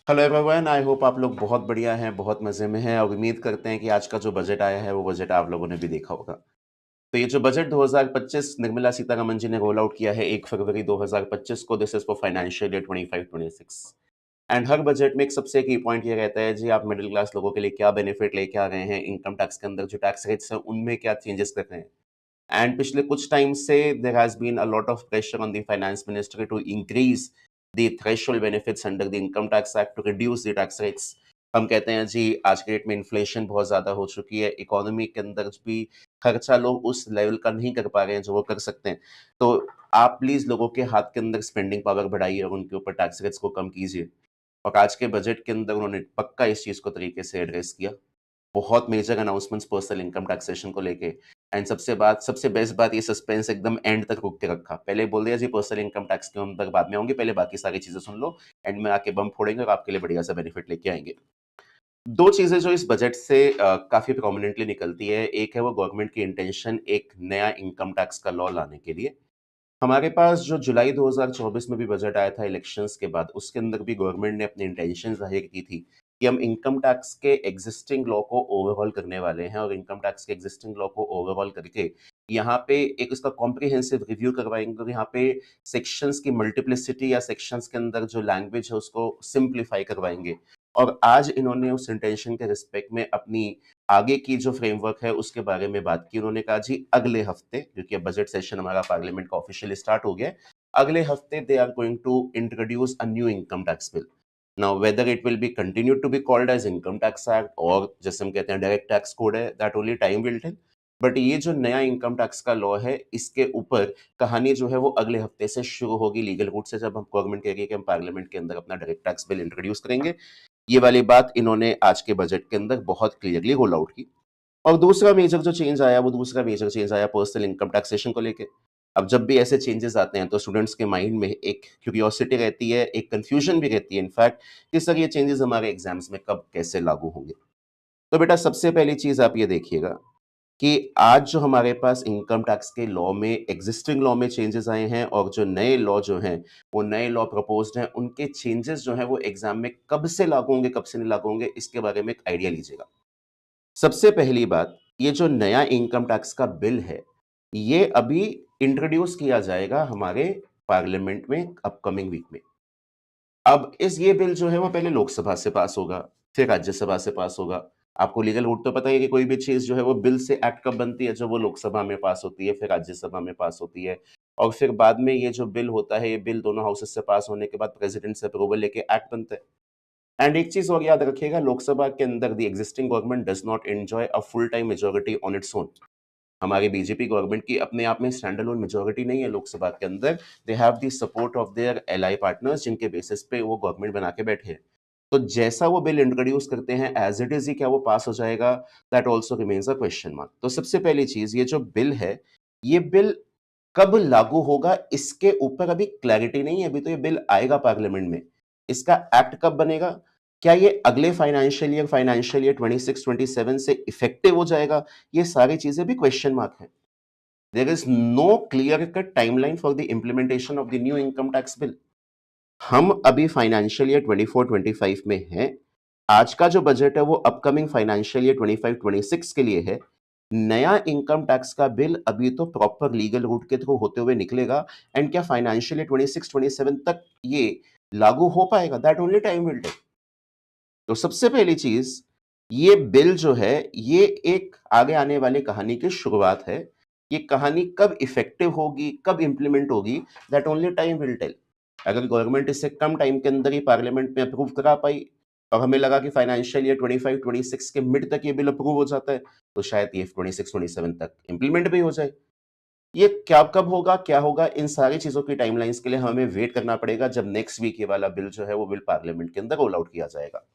Hello everyone, I hope आप लोग बहुत बढ़िया हैं, बहुत मज़े में हैं और उम्मीद करते हैं कि आज का जो बजट आया है, वो बजट आप लोगों ने भी देखा होगा। तो ये जो बजट 2025 निर्मला सीतारमण जी ने रोल आउट किया है 1 फरवरी 2025 को, this is for financial year 25-26 and her budget में एक सबसे की पॉइंट ये रहता है जी, आप मिडिल क्लास लोगों के लिए क्या बेनिफिट लेके आ रहे हैं, इनकम टैक्स के अंदर जो टैक्स रेट्स हैं, उनमें क्या चेंजेस कर रहे हैं। एंड पिछले कुछ टाइम से there has been a lot of pressure on the finance ministry to increase the threshold benefits under the income tax act to reduce the tax rates. हम कहते हैं जी, आज के डेट में इन्फ्लेशन बहुत ज़्यादा हो चुकी है, इकोनॉमी के अंदर भी खर्चा लोग उस लेवल का नहीं कर पा रहे हैं जो वो कर सकते हैं। तो आप प्लीज़ लोगों के हाथ के अंदर स्पेंडिंग पावर बढ़ाइए और उनके ऊपर टैक्स रेट्स को कम कीजिए। और आज के बजट के अंदर उन्होंने पक्का इस चीज़ को तरीके से एड्रेस किया। बहुत major announcements personal income taxation को लेके एंड सबसे बेस्ट बात, ये सस्पेंस एकदम एंड तक रोक के रखा। पहले बोल दिया जी पर्सनल इनकम टैक्स के अंदर बाद में आऊँगी, पहले बाकी सारी चीज़ें सुन लो, एंड में आके बम फोड़ेंगे और आपके लिए बढ़िया सा बेनिफिट लेके आएँगे। 2 चीज़ें जो इस बजट से काफ़ी प्रोमिनेंटली निकलती है, एक है वो गवर्नमेंट की इंटेंशन एक नया इनकम टैक्स का लॉ लाने के लिए। हमारे पास जो जुलाई 2024 में भी बजट आया था इलेक्शंस के बाद, उसके अंदर भी गवर्नमेंट ने अपनी इंटेंशन ज़ाहिर की थी कि हम इनकम टैक्स के एक्जिस्टिंग लॉ को ओवरहॉल करने वाले हैं और इनकम टैक्स के एक्जिस्टिंग लॉ को ओवरहॉल करके यहाँ पे एक इसका कॉम्प्रिहेंसिव रिव्यू करवाएँगे और यहाँ पे सेक्शंस की मल्टीप्लिसिटी या सेक्शंस के अंदर जो लैंग्वेज है उसको सिम्प्लीफाई करवाएँगे। और आज इन्होंने उस इंटेंशन के रिस्पेक्ट में अपनी आगे की जो फ्रेमवर्क है उसके बारे में बात की। उन्होंने कहा जी अगले हफ्ते, क्योंकि अब बजट सेशन हमारा पार्लियामेंट का ऑफिशियली स्टार्ट हो गया है, अगले हफ्ते they are going to introduce a new income tax bill. Now whether it will be continue to be called as income tax act और जैसे हम कहते हैं डायरेक्ट टैक्स कोड है, that only time will tell. But ये जो नया income tax का लॉ है, इसके ऊपर कहानी जो है वो अगले हफ्ते से शुरू होगी लीगल रूट से, जब हम गवर्नमेंट कह रही है कि हम पार्लियामेंट के अंदर अपना डायरेक्ट टैक्स बिल इंट्रोड्यूस करेंगे। ये वाली बात इन्होंने आज के बजट के अंदर बहुत क्लियरली रोल आउट की। और दूसरा मेजर चेंज आया पर्सनल इनकम टैक्सेशन को लेके। अब जब भी ऐसे चेंजेस आते हैं तो स्टूडेंट्स के माइंड में एक क्यूरियोसिटी रहती है, एक कन्फ्यूजन भी रहती है इनफैक्ट, कि सर ये चेंजेस हमारे एग्जाम्स में कब कैसे लागू होंगे। तो बेटा सबसे पहली चीज आप ये देखिएगा कि आज जो हमारे पास इनकम टैक्स के लॉ में एग्जिस्टिंग लॉ में चेंजेस आए हैं और जो नए लॉ जो हैं, वो नए लॉ प्रपोज्ड हैं, उनके चेंजेस जो हैं वो एग्जाम में कब से लागू होंगे, कब से नहीं लागू होंगे, इसके बारे में एक आइडिया लीजिएगा। सबसे पहली बात, ये जो नया इनकम टैक्स का बिल है, ये अभी इंट्रोड्यूस किया जाएगा हमारे पार्लियामेंट में अपकमिंग वीक में। अब ये बिल जो है वो पहले लोकसभा से पास होगा, फिर राज्यसभा से पास होगा। आपको लीगल रूट तो पता ही है कि कोई भी चीज़ जो है वो बिल से एक्ट कब बनती है, जब वो लोकसभा में पास होती है, फिर राज्यसभा में पास होती है और फिर बाद में ये जो बिल होता है, ये बिल दोनों हाउसेस से पास होने के बाद प्रेज़िडेंट से अप्रूवल लेके एक्ट बनता है। एंड एक चीज़ और याद रखिएगा, लोकसभा के अंदर the existing government does not enjoy a full time majority on its own. हमारी बीजेपी गवर्नमेंट की अपने आप में स्टैंड अलोन मेजॉरिटी नहीं है लोकसभा के अंदर। They have the support of their ally partners, जिनके बेसिस पे वो गवर्नमेंट बना के बैठे हैं। तो जैसा वो बिल इंट्रोड्यूस करते हैं एज़ इट इज़ ही क्या वो पास हो जाएगा? That also remains a question mark. तो सबसे पहली चीज़, ये जो बिल है, ये बिल कब लागू होगा इसके ऊपर अभी क्लैरिटी नहीं है। अभी तो ये बिल आएगा पार्लियामेंट में। इसका एक्ट कब बनेगा? क्या ये अगले फाइनेंशियल ईयर 26-27 से इफेक्टिव हो जाएगा? ये सारी चीज़ें भी क्वेश्चन मार्क हैं। There is no clear cut timeline for the implementation of the new income tax bill. हम अभी फाइनेंशियल ईयर 24-25 में हैं। आज का जो बजट है वो अपकमिंग फाइनेंशियल ईयर 25-26 के लिए है। नया इनकम टैक्स का बिल अभी तो प्रॉपर लीगल रूट के थ्रू होते हुए निकलेगा एंड क्या फाइनेंशियल ईयर 26-27 तक ये लागू हो पाएगा? That only time will tell. तो सबसे पहली चीज, ये बिल जो है, ये एक आगे आने वाली कहानी की शुरुआत है। ये कहानी कब इफेक्टिव होगी, कब इंप्लीमेंट होगी, that only time will tell. अगर गवर्नमेंट इससे कम टाइम के अंदर ही पार्लियामेंट में अप्रूव करा पाई और हमें लगा कि फाइनेंशियल ईयर 25-26 के मिड तक ये बिल अप्रूव हो जाता है, तो शायद ये 26-27 तक इंप्लीमेंट भी हो जाए। ये क्या कब होगा, क्या होगा, इन सारी चीजों की टाइमलाइंस के लिए हमें वेट करना पड़ेगा, जब नेक्स्ट वीक ये वाला बिल जो है वो बिल पार्लियामेंट के अंदर रोल आउट किया जाएगा।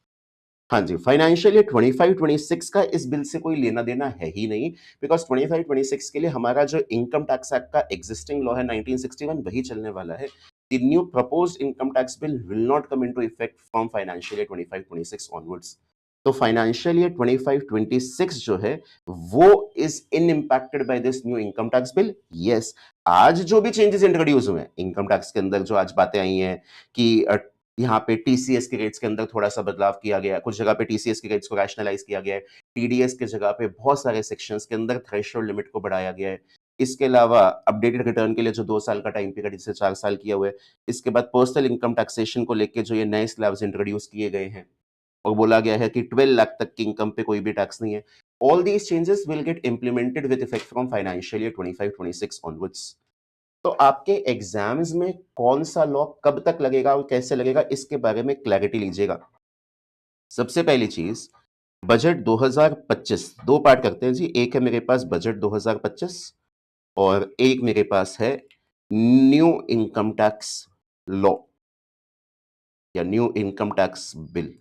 हाँ जी, फाइनेंशियल ईयर 25-26 का इस बिल से कोई लेना-देना है ही नहीं, बिकॉज़ 25-26 के लिए हमारा जो इनकम टैक्स एक्ट का एक्जिस्टिंग लॉ है 1961, वही चलने वाला है। The new proposed income tax bill will not come into effect from financial year 25-26 onwards. तो फाइनेंशियल ईयर 25-26 जो है, वो is unimpacted by this new income tax bill. Yes, आज जो भी चेंजेस इंट्रोड्यूस हुए हैं, इनकम टैक्स के अंदर जो आज बातें आई हैं कि यहाँ पे टीसीएस के रेट्स के अंदर थोड़ा-सा बदलाव किया गया है, कुछ जगह पे टीसीएस के रेट्स को रैशनलाइज़ किया गया है, टीडीएस की जगह पे बहुत सारे सेक्शंस के अंदर थ्रेशोल्ड लिमिट को बढ़ाया गया है। इसके अलावा अपडेटेड रिटर्न के लिए जो 2 साल का टाइम पीरियड जिसे 4 साल किया हुआ है। इसके बाद पर्सनल इनकम टैक्सेशन को लेके जो ये नए स्लैब्स इंट्रोड्यूस किए गए हैं और बोला गया है कि 12 लाख तक की इनकम पे कोई भी टैक्स नहीं है। All these changes will get implemented with effect from financial year 25-26 onwards. तो आपके एग्जाम्स में कौन-सा लॉ कब तक लगेगा और कैसे लगेगा, इसके बारे में क्लैरिटी लीजिएगा। सबसे पहली चीज़, बजट 2025 2 पार्ट करते हैं जी। एक है मेरे पास बजट 2025 और एक मेरे पास है न्यू इनकम टैक्स लॉ या न्यू इनकम टैक्स बिल।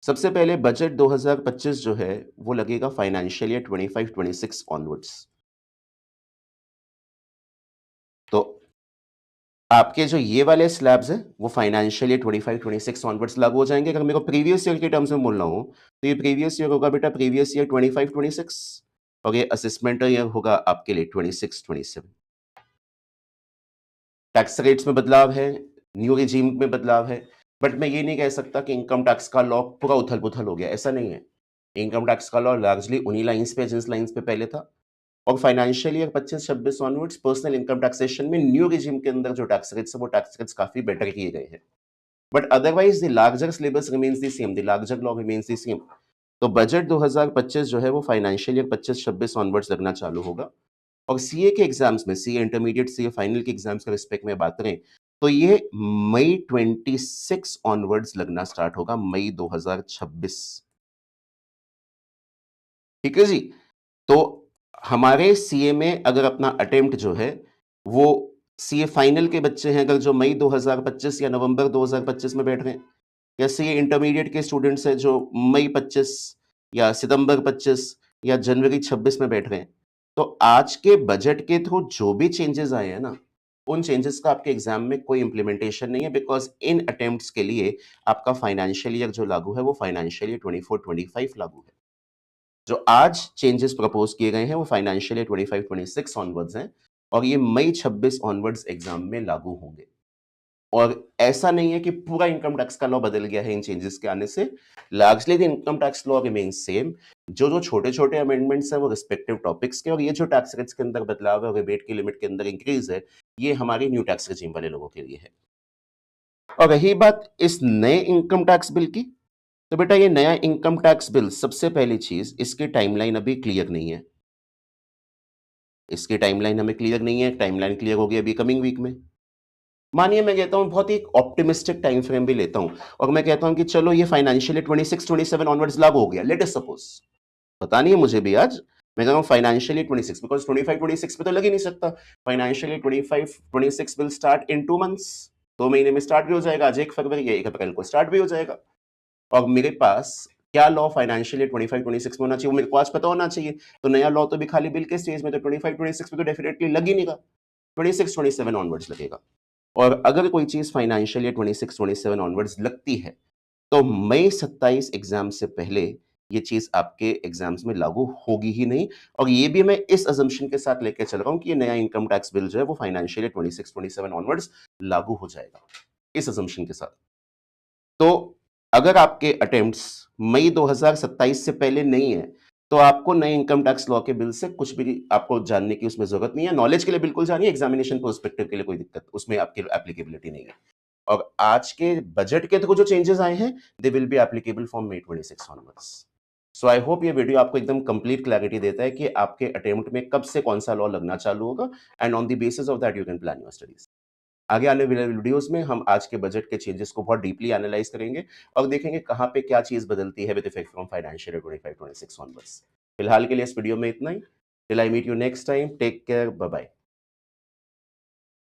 सबसे पहले बजट 2025 जो है वो लगेगा फाइनेंशियल ईयर 25-26 ऑनवर्ड्स। तो आपके जो ये वाले स्लैब्स हैं वो फाइनेंशियल ईयर 25-26 ऑनवर्ड्स लागू हो जाएंगे। अगर मेरे को प्रीवियस ईयर के टर्म्स में बोलना हो तो ये प्रीवियस ईयर होगा बेटा प्रीवियस ईयर 25-26 और ये असेसमेंट ईयर होगा आपके लिए 26-27। टैक्स रेट्स में बदलाव है, न्यू रिजीम में बदलाव है, बट मैं ये नहीं कह सकता कि इनकम टैक्स का लॉ पूरा उथल-पुथल हो गया, ऐसा नहीं है। इनकम टैक्स का लॉ लार्जली उन्हीं लाइन्स पे जिस लाइन्स पे पहले था और financial year 25-26 onwards personal income taxation में न्यू रिजीम के अंदर जो टैक्स रेट्स है वो टैक्स रेट्स काफी बेटर किए गए हैं। But otherwise the larger syllabus remains the same, the larger law remains the same. तो बजट 2025 जो है वो फाइनेंशियल ईयर 25-26 ऑनवर्ड्स लगना चालू होगा और सीए के एग्जाम्स में, सीए इंटरमीडिएट, सीए फाइनल के एग्जाम्स का रिस्पेक्ट में बात करें तो ये मई 26 ऑनवर्ड्स लगना स्टार्ट होगा, मई 2026। ठीक है जी। तो हमारे सीए में अगर अपना अटेम्प्ट जो है वो सीए फाइनल के बच्चे हैं अगर जो मई 2025 या नवंबर 2025 में बैठ रहे हैं, या सीए इंटरमीडिएट के स्टूडेंट्स हैं जो मई 25 या सितंबर 25 या जनवरी 26 में बैठ रहे हैं, तो आज के बजट के थ्रू जो भी चेंजेस आए हैं ना, उन चेंजेस का आपके एग्जाम में कोई इंप्लीमेंटेशन नहीं है बिकॉज इन अटेम्प्ट्स के लिए आपका फाइनेंशियल ईयर जो लागू है वो फाइनेंशियल ईयर 24-25 लागू है। जो आज चेंजेस प्रपोज किए गए हैं वो फाइनेंशियल ईयर 25-26 ऑनवर्ड्स हैं और ये मई 26 ऑनवर्ड्स एग्जाम में लागू होंगे। और ऐसा नहीं है कि पूरा इनकम टैक्स का लॉ बदल गया है इन चेंजेस के आने से। Largely the income tax law remains same. जो छोटे-छोटे अमेंडमेंट्स हैं वो रिस्पेक्टिव टॉपिक्स के, और ये जो टैक्स रेट्स के अंदर बदलाव है और रिबेट की लिमिट के अंदर इंक्रीज है, ये हमारी न्यू टैक्स रेजिम वाले लोगों के लिए है। और रही बात इस नए इनकम टैक्स बिल की, तो बेटा ये नया इनकम टैक्स बिल, सबसे पहली चीज इसकी टाइमलाइन अभी क्लियर नहीं है। इसकी टाइमलाइन हमें क्लियर नहीं है। टाइमलाइन क्लियर होगी अभी कमिंग वीक में। मानिए मैं कहता हूं बहुत ही ऑप्टिमिस्टिक टाइम फ्रेम भी लेता हूं और मैं कहता हूं कि चलो ये फाइनेंशियल 26-27 ऑनवर्ड्स लागू हो गया, लेट अस सपोज, पता नहीं है मुझे भी आज, मैं कह रहा हूं फाइनेंशियली 26 बिकॉज 25-26 पे तो लग ही नहीं सकता। Financially 25-26 will start in 2 months, 2 महीने में स्टार्ट भी हो जाएगा। आज 1 फरवरी या 1 अप्रैल को स्टार्ट भी हो जाएगा। और मेरे पास क्या लॉ फाइनेंशियल 25-26 में होना चाहिए वो मेरे को आज पता होना चाहिए। तो नया लॉ तो भी खाली बिल के स्टेज में, तो 25-26 में तो डेफिनेटली लग ही नहीं रहा, 26-27 ऑनवर्ड्स लगेगा। और अगर कोई चीज फाइनेंशियल ईयर 26-27 ऑनवर्ड्स लगती है तो मई 27 एग्जाम से पहले ये चीज आपके एग्जाम्स में लागू होगी ही नहीं। और ये भी मैं इस अजम्पशन के साथ लेके चल रहा हूं कि ये नया इनकम टैक्स बिल जो है वो फाइनेंशियल ईयर 26-27 ऑनवर्ड्स लागू हो जाएगा, इस अजम्पशन के साथ। तो अगर आपके अटेम्प्ट्स मई 2027 से पहले नहीं है तो आपको नए इनकम टैक्स लॉ के बिल से कुछ भी आपको जानने की उसमें जरूरत नहीं है। नॉलेज के लिए बिल्कुल जानिए, एग्जामिनेशन पर्सपेक्टिव के लिए कोई दिक्कत उसमें आपकी एप्लीकेबिलिटी नहीं है। और आज के बजट के थ्रू जो चेंजेस आए हैं they will be applicable from May 26 onwards. So I hope ये वीडियो आपको एकदम कंप्लीट क्लैरिटी देता है कि आपके अटेम्प्ट में कब से कौन सा लॉ लगना चालू होगा and on the basis of that you can plan your studies. आगे आने वाले वीडियोस में हम आज के बजट के चेंजेस को बहुत डीपली एनालाइज करेंगे और देखेंगे कहाँ पे क्या चीज बदलती है with effect from financial 25-26 onwards. फिलहाल के लिए इस वीडियो में इतना ही। Till I meet you next time, take care, bye bye.